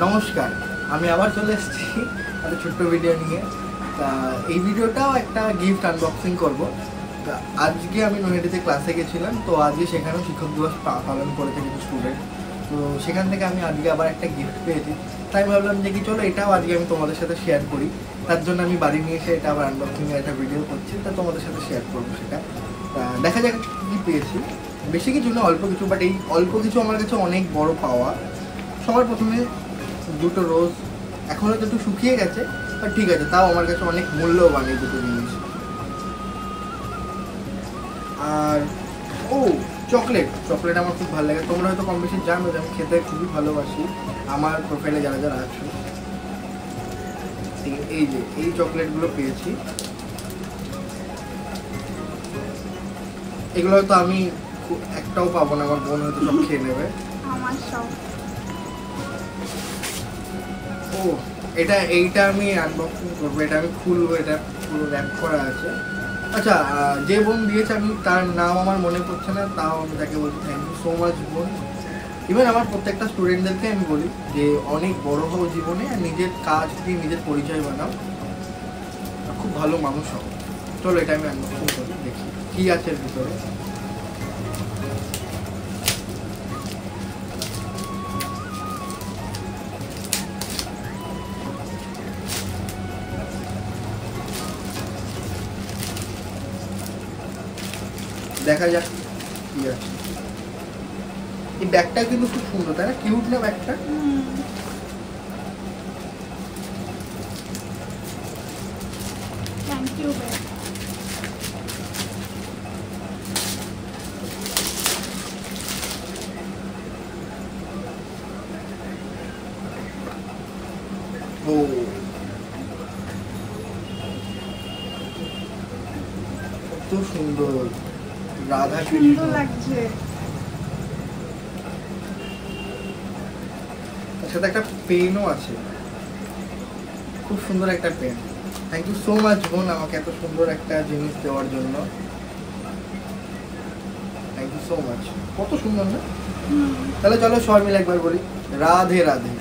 নমস্কার, আমি আবার চলে এসেছি একটা ছোট্ট ভিডিও নিয়ে। তা এই ভিডিওটাও একটা গিফট আনবক্সিং করব। আজকে আমি নৈহাটিতে ক্লাসে গেছিলাম, তো আজকে সেখানেও শিক্ষক দিবস পালন করেছে কিছু স্টুডেন্ট। তো সেখান থেকে আমি আজকে আবার একটা গিফট পেয়েছি, তাই ভাবলাম যে কি চলো এটাও আজকে আমি তোমাদের সাথে শেয়ার করি। তার জন্য আমি বাড়ি নিয়ে এসে এটা আবার আনবক্সিংয়ের একটা ভিডিও করছি, তা তোমাদের সাথে শেয়ার করবো সেটা। তা দেখা যাক কী পেয়েছি। বেশি কিছু না, অল্প কিছু, বাট এই অল্প কিছু আমার কাছে অনেক বড় পাওয়া। সবার প্রথমে দুটো রোজ, এখন হয়তো একটু শুকিয়ে গেছে, বাট ঠিক আছে, তাও আমার কাছে অনেক মূল্যবান এই দুটো জিনিস। আর চকলেট আমার খুব ভালো লাগে। তোমরা হয়তো কম বেশি জানো যে আমি খেতে খুবই ভালোবাসি, আমার প্রোফাইলে যারা যারা আছো। এই যে এই চকলেটগুলো পেয়েছি, এগুলো হয়তো আমি একটাও পাবো না, আমার বোন হয়তো সব খেয়ে নেবে। এইটা আমি আনবক্সিং করবো, এটা আমি খুলবো, এটা পুরো র্যাপ করা আছে। আচ্ছা, যে বোন দিয়েছে আমি তার নাম আমার মনে পড়ছে না, তাও আমি তাকে বলছি থ্যাংক ইউ সো মাচ বোন। ইভেন আমার প্রত্যেকটা স্টুডেন্টদেরকে আমি বলি যে অনেক বড় হও জীবনে, আর নিজের কাজ দিয়ে নিজের পরিচয় বানাও, খুব ভালো মানুষ হও। চলো এটা আমি আনবক্সিং করি, দেখি কি আছে এর ভিতরে। দেখা যাক কি আছে। এই ব্যাগটা কিন্তু খুব সুন্দর, তাই না? কিউট না ব্যাগটা? Thank you bag. ও কত সুন্দর, রাধা সুন্দর লাগছে। তার সাথে একটা পেনও আছে, খুব সুন্দর একটা pen. Thank you so much বোন আমাকে এত সুন্দর একটা জিনিস দেওয়ার জন্য। থ্যাংক ইউ সো মাচ, কত সুন্দর না? তাহলে চলো সবাই মিলে একবার বলি রাধে রাধে।